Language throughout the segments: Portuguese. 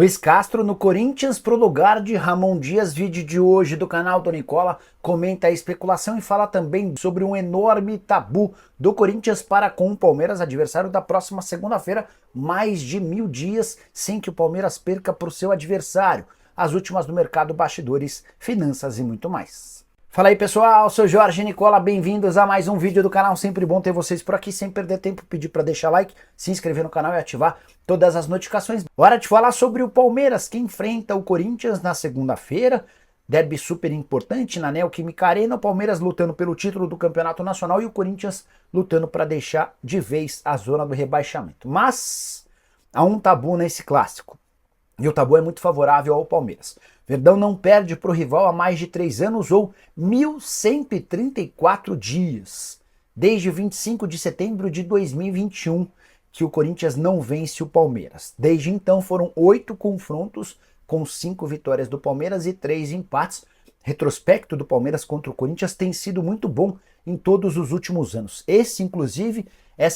Luis Castro no Corinthians pro lugar de Ramon Dias, vídeo de hoje do canal do Nicola, comenta a especulação e fala também sobre um enorme tabu do Corinthians para com o Palmeiras, adversário da próxima segunda-feira, mais de 1000 dias sem que o Palmeiras perca para o seu adversário, as últimas do mercado, bastidores, finanças e muito mais. Fala aí pessoal, sou Jorge Nicola, bem-vindos a mais um vídeo do canal, sempre bom ter vocês por aqui, sem perder tempo, pedir para deixar like, se inscrever no canal e ativar todas as notificações. Hora de falar sobre o Palmeiras, que enfrenta o Corinthians na segunda-feira, derby super importante na Neoquímica Arena, o Palmeiras lutando pelo título do Campeonato Nacional e o Corinthians lutando para deixar de vez a zona do rebaixamento. Mas há um tabu nesse clássico, e o tabu é muito favorável ao Palmeiras. Verdão não perde para o rival há mais de 3 anos ou 1134 dias. Desde 25 de setembro de 2021 que o Corinthians não vence o Palmeiras. Desde então foram 8 confrontos com 5 vitórias do Palmeiras e 3 empates. Retrospecto do Palmeiras contra o Corinthians tem sido muito bom em todos os últimos anos. Essa inclusive é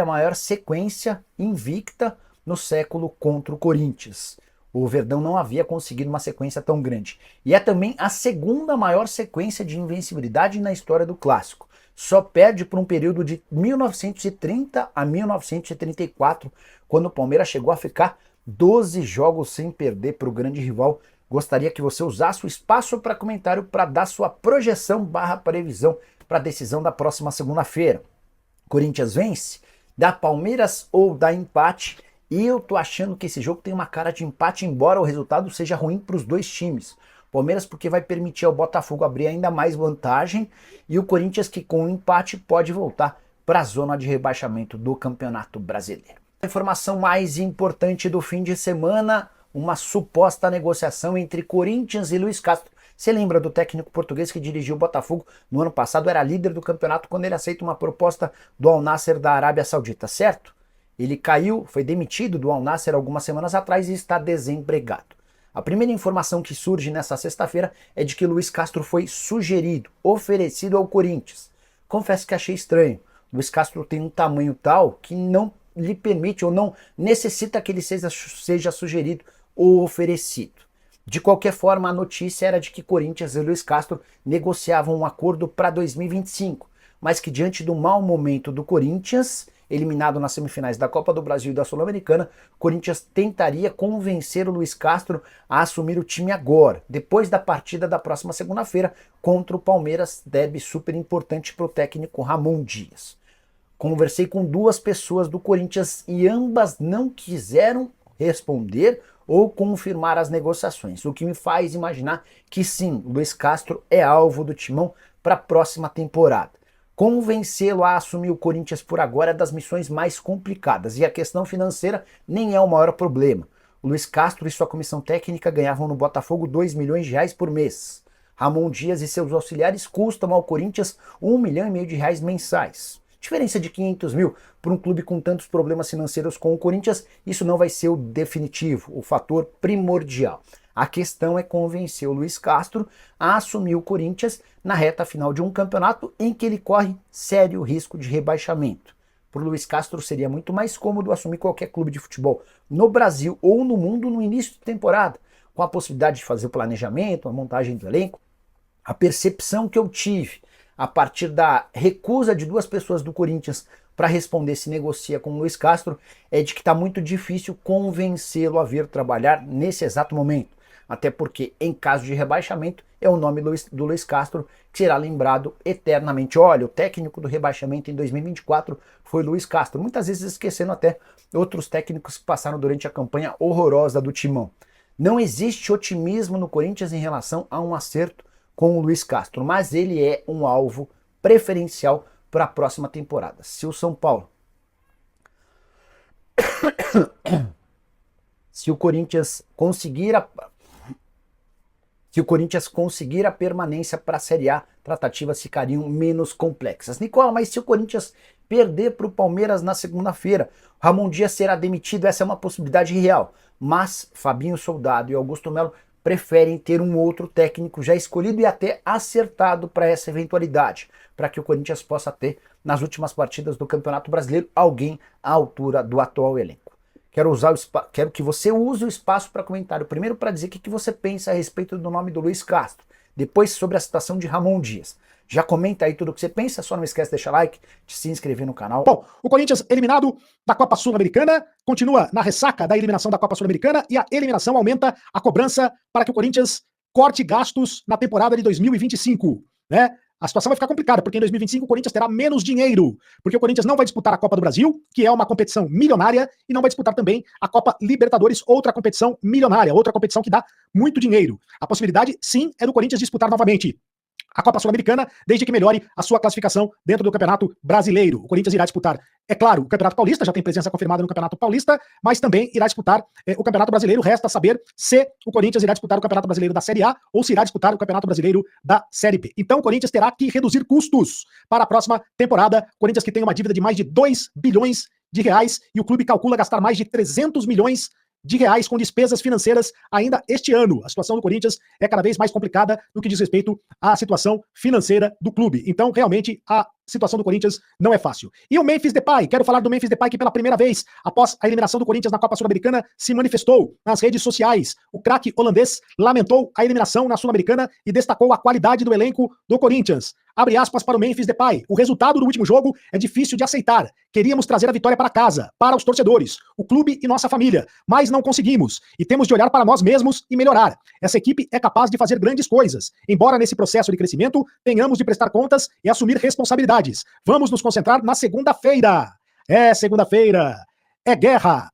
a maior sequência invicta no século contra o Corinthians. O Verdão não havia conseguido uma sequência tão grande. E é também a segunda maior sequência de invencibilidade na história do Clássico. Só perde por um período de 1930 a 1934, quando o Palmeiras chegou a ficar 12 jogos sem perder para o grande rival. Gostaria que você usasse o espaço para comentário para dar sua projeção / previsão para a decisão da próxima segunda-feira. Corinthians vence? Dá Palmeiras ou dá empate? E eu tô achando que esse jogo tem uma cara de empate, embora o resultado seja ruim para os dois times. Palmeiras porque vai permitir ao Botafogo abrir ainda mais vantagem e o Corinthians que com o empate pode voltar para a zona de rebaixamento do Campeonato Brasileiro. A informação mais importante do fim de semana, uma suposta negociação entre Corinthians e Luis Castro. Você lembra do técnico português que dirigiu o Botafogo no ano passado, era líder do campeonato quando ele aceita uma proposta do Al Nassr da Arábia Saudita, certo? Ele caiu, foi demitido do Al Nassr algumas semanas atrás e está desempregado. A primeira informação que surge nessa sexta-feira é de que Luis Castro foi sugerido, oferecido ao Corinthians. Confesso que achei estranho. Luis Castro tem um tamanho tal que não lhe permite ou não necessita que ele seja sugerido ou oferecido. De qualquer forma, a notícia era de que Corinthians e Luis Castro negociavam um acordo para 2025, mas que diante do mau momento do Corinthians, eliminado nas semifinais da Copa do Brasil e da Sul-Americana, Corinthians tentaria convencer o Luis Castro a assumir o time agora, depois da partida da próxima segunda-feira contra o Palmeiras, derby super importante para o técnico Ramon Dias. Conversei com 2 pessoas do Corinthians e ambas não quiseram responder ou confirmar as negociações, o que me faz imaginar que sim, Luis Castro é alvo do Timão para a próxima temporada. Convencê-lo a assumir o Corinthians por agora é das missões mais complicadas e a questão financeira nem é o maior problema. O Luis Castro e sua comissão técnica ganhavam no Botafogo 2 milhões de reais por mês. Ramon Dias e seus auxiliares custam ao Corinthians 1,5 milhão de reais mensais. Diferença de 500 mil para um clube com tantos problemas financeiros com o Corinthians, isso não vai ser o definitivo, o fator primordial. A questão é convencer o Luis Castro a assumir o Corinthians na reta final de um campeonato em que ele corre sério risco de rebaixamento. Para o Luis Castro seria muito mais cômodo assumir qualquer clube de futebol no Brasil ou no mundo no início de temporada, com a possibilidade de fazer o planejamento, a montagem do elenco. A percepção que eu tive a partir da recusa de 2 pessoas do Corinthians para responder se negocia com o Luis Castro é de que está muito difícil convencê-lo a vir trabalhar nesse exato momento. Até porque, em caso de rebaixamento, é o nome do Luis Castro que será lembrado eternamente. Olha, o técnico do rebaixamento em 2024 foi Luis Castro. Muitas vezes esquecendo até outros técnicos que passaram durante a campanha horrorosa do Timão. Não existe otimismo no Corinthians em relação a um acerto com o Luis Castro, mas ele é um alvo preferencial para a próxima temporada. Se o São Paulo... Se o Corinthians conseguir a permanência para a Série A, tratativas ficariam menos complexas. Nicola, mas se o Corinthians perder para o Palmeiras na segunda-feira, Ramon Dias será demitido? Essa é uma possibilidade real. Mas Fabinho Soldado e Augusto Melo preferem ter um outro técnico já escolhido e até acertado para essa eventualidade, para que o Corinthians possa ter, nas últimas partidas do Campeonato Brasileiro, alguém à altura do atual elenco. Quero que você use o espaço para comentário. Primeiro para dizer o que você pensa a respeito do nome do Luiz Castro. Depois sobre a situação de Ramon Dias. Já comenta aí tudo o que você pensa, só não esquece de deixar like, de se inscrever no canal. Bom, o Corinthians eliminado da Copa Sul-Americana, continua na ressaca da eliminação da Copa Sul-Americana e a eliminação aumenta a cobrança para que o Corinthians corte gastos na temporada de 2025, né? A situação vai ficar complicada, porque em 2025 o Corinthians terá menos dinheiro, porque o Corinthians não vai disputar a Copa do Brasil, que é uma competição milionária, e não vai disputar também a Copa Libertadores, outra competição milionária, outra competição que dá muito dinheiro. A possibilidade, sim, é do Corinthians disputar novamente a Copa Sul-Americana, desde que melhore a sua classificação dentro do Campeonato Brasileiro. O Corinthians irá disputar, é claro, o Campeonato Paulista, já tem presença confirmada no Campeonato Paulista, mas também irá disputar o Campeonato Brasileiro. Resta saber se o Corinthians irá disputar o Campeonato Brasileiro da Série A ou se irá disputar o Campeonato Brasileiro da Série B. Então o Corinthians terá que reduzir custos para a próxima temporada. O Corinthians que tem uma dívida de mais de 2 bilhões de reais e o clube calcula gastar mais de 300 milhões de reais com despesas financeiras ainda este ano. A situação do Corinthians é cada vez mais complicada no que diz respeito à situação financeira do clube. Então, realmente, a situação do Corinthians não é fácil. E o Memphis Depay, quero falar do Memphis Depay que pela primeira vez, após a eliminação do Corinthians na Copa Sul-Americana, se manifestou nas redes sociais. O craque holandês lamentou a eliminação na Sul-Americana e destacou a qualidade do elenco do Corinthians. Abre aspas para o Memphis Depay. O resultado do último jogo é difícil de aceitar. Queríamos trazer a vitória para casa, para os torcedores, o clube e nossa família, mas não conseguimos. E temos de olhar para nós mesmos e melhorar. Essa equipe é capaz de fazer grandes coisas. Embora nesse processo de crescimento, tenhamos de prestar contas e assumir responsabilidades. Vamos nos concentrar na segunda-feira. É segunda-feira. É guerra,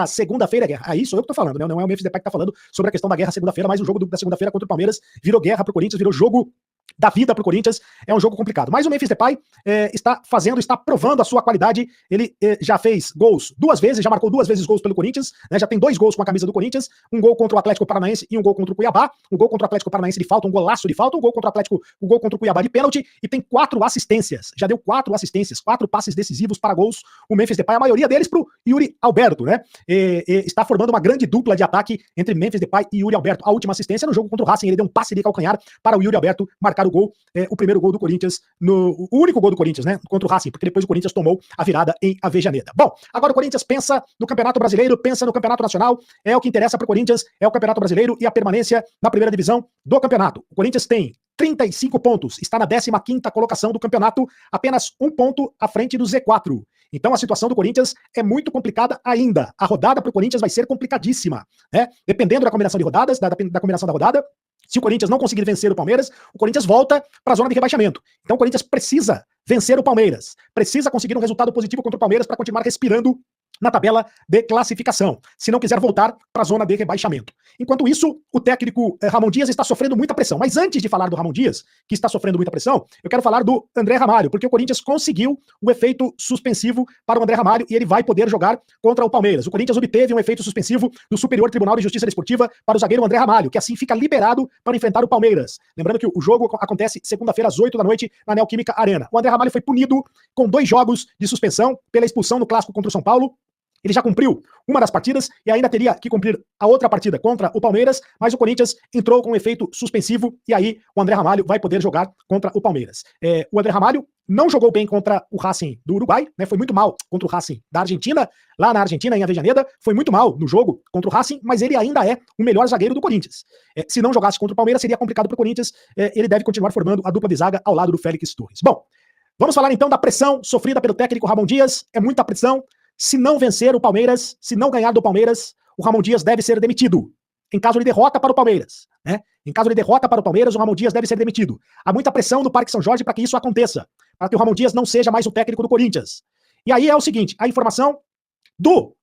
segunda-feira é guerra. Aí sou eu que tô falando, né? Não é o Memphis Depay que tá falando sobre a questão da guerra segunda-feira, mas o jogo da segunda-feira contra o Palmeiras virou guerra pro Corinthians, virou jogo da vida pro Corinthians, é um jogo complicado. Mas o Memphis Depay está provando a sua qualidade. Ele já fez gols 2 vezes, já marcou 2 vezes gols pelo Corinthians, né? Já tem 2 gols com a camisa do Corinthians, um gol contra o Atlético Paranaense e um gol contra o Cuiabá, um gol contra o Atlético Paranaense de falta, um golaço de falta, um gol contra o Atlético, um gol contra o Cuiabá de pênalti, e tem 4 assistências, já deu 4 assistências, 4 passes decisivos para gols, o Memphis Depay, a maioria deles pro Yuri Alberto, né? Está formando uma grande dupla de ataque entre Memphis Depay e Yuri Alberto. A última assistência no jogo contra o Racing, ele deu um passe de calcanhar para o Yuri Alberto marcar o gol, o primeiro gol do Corinthians, o único gol do Corinthians, né, contra o Racing, porque depois o Corinthians tomou a virada em Avejaneda. Bom, agora o Corinthians pensa no Campeonato Brasileiro, pensa no Campeonato Nacional, é o que interessa para o Corinthians, é o Campeonato Brasileiro e a permanência na primeira divisão do campeonato. O Corinthians tem 35 pontos, está na 15ª colocação do campeonato, apenas 1 ponto à frente do Z4. Então a situação do Corinthians é muito complicada ainda. A rodada para o Corinthians vai ser complicadíssima, né? Dependendo da combinação de rodadas, da combinação da rodada, se o Corinthians não conseguir vencer o Palmeiras, o Corinthians volta para a zona de rebaixamento. Então o Corinthians precisa vencer o Palmeiras, precisa conseguir um resultado positivo contra o Palmeiras para continuar respirando na tabela de classificação, se não quiser voltar para a zona de rebaixamento. Enquanto isso, o técnico Ramon Dias está sofrendo muita pressão. Mas antes de falar do Ramon Dias, que está sofrendo muita pressão, eu quero falar do André Ramalho, porque o Corinthians conseguiu o efeito suspensivo para o André Ramalho e ele vai poder jogar contra o Palmeiras. O Corinthians obteve um efeito suspensivo do Superior Tribunal de Justiça Desportiva para o zagueiro André Ramalho, que assim fica liberado para enfrentar o Palmeiras. Lembrando que o jogo acontece segunda-feira às 8 da noite na Neoquímica Arena. O André Ramalho foi punido com 2 jogos de suspensão pela expulsão no clássico contra o São Paulo. Ele já cumpriu uma das partidas e ainda teria que cumprir a outra partida contra o Palmeiras, mas o Corinthians entrou com um efeito suspensivo e aí o André Ramalho vai poder jogar contra o Palmeiras. O André Ramalho não jogou bem contra o Racing do Uruguai, né? Foi muito mal contra o Racing da Argentina, lá na Argentina, em Avejaneda, foi muito mal no jogo contra o Racing, mas ele ainda é o melhor zagueiro do Corinthians. Se não jogasse contra o Palmeiras, seria complicado para o Corinthians, ele deve continuar formando a dupla de zaga ao lado do Félix Torres. Bom, vamos falar então da pressão sofrida pelo técnico Ramon Dias, é muita pressão. Se não vencer o Palmeiras, se não ganhar do Palmeiras, o Ramon Dias deve ser demitido. Em caso de derrota para o Palmeiras, né? Em caso de derrota para o Palmeiras, o Ramon Dias deve ser demitido. Há muita pressão no Parque São Jorge para que isso aconteça, para que o Ramon Dias não seja mais o técnico do Corinthians. E aí é o seguinte, a informação do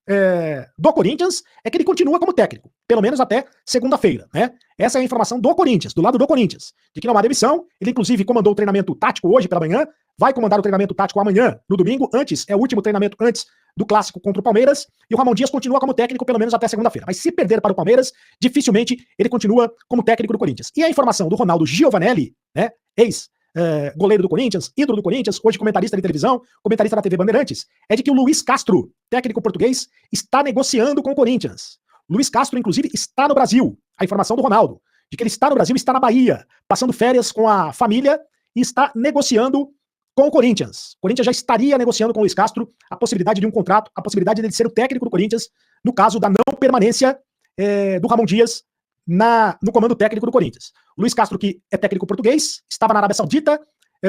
Corinthians é que ele continua como técnico, pelo menos até segunda-feira, né? Essa é a informação do Corinthians, do lado do Corinthians, de que não há demissão. Ele inclusive comandou o treinamento tático hoje pela manhã, vai comandar o treinamento tático amanhã, no domingo, é o último treinamento antes do clássico contra o Palmeiras, e o Ramon Dias continua como técnico pelo menos até segunda-feira. Mas se perder para o Palmeiras, dificilmente ele continua como técnico do Corinthians. E a informação do Ronaldo Giovanelli, né, goleiro do Corinthians, ídolo do Corinthians, hoje comentarista de televisão, comentarista da TV Bandeirantes, é de que o Luiz Castro, técnico português, está negociando com o Corinthians. Luiz Castro, inclusive, está no Brasil. A informação do Ronaldo, de que ele está no Brasil, está na Bahia, passando férias com a família e está negociando com o Corinthians. O Corinthians já estaria negociando com o Luiz Castro a possibilidade de um contrato, a possibilidade de ele ser o técnico do Corinthians no caso da não permanência do Ramon Dias no comando técnico do Corinthians. O Luiz Castro, que é técnico português, estava na Arábia Saudita,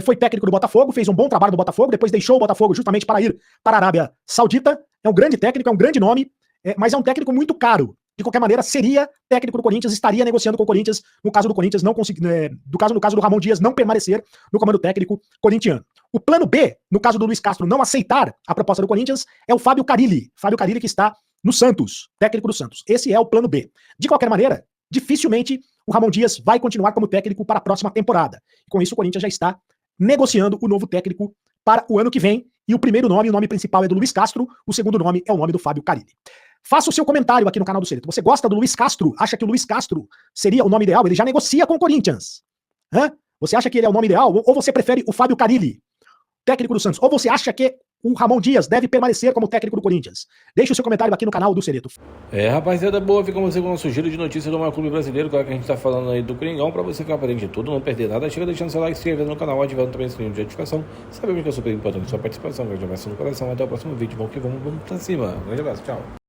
foi técnico do Botafogo, fez um bom trabalho no Botafogo, depois deixou o Botafogo justamente para ir para a Arábia Saudita. É um grande técnico, é um grande nome, mas é um técnico muito caro. De qualquer maneira, seria técnico do Corinthians, estaria negociando com o Corinthians, no caso do Corinthians não conseguir, no caso do Ramon Dias não permanecer no comando técnico corintiano. O plano B, no caso do Luiz Castro não aceitar a proposta do Corinthians, é o Fábio Carille. Fábio Carille, que está no Santos, técnico do Santos. Esse é o plano B. De qualquer maneira, dificilmente o Ramon Dias vai continuar como técnico para a próxima temporada. Com isso, o Corinthians já está negociando o novo técnico para o ano que vem. E o primeiro nome, o nome principal é do Luiz Castro, o segundo nome é o nome do Fábio Carille. Faça o seu comentário aqui no canal do Cereto. Você gosta do Luiz Castro? Acha que o Luiz Castro seria o nome ideal? Ele já negocia com o Corinthians. Você acha que ele é o nome ideal? Ou você prefere o Fábio Carille, técnico do Santos? Ou você acha que o Ramon Dias deve permanecer como técnico do Corinthians? Deixe o seu comentário aqui no canal do Cereto. Rapaziada boa, fica você com o nosso giro de notícias do maior clube brasileiro, claro que a gente tá falando aí do Coringão, pra você ficar aparente de tudo, não perder nada, chega deixando seu like, se inscrevendo no canal, ativando também o sininho de notificação. Sabemos que é super importante a sua participação, um grande abraço no coração, até o próximo vídeo, vamos que vamos pra cima, um grande abraço, tchau.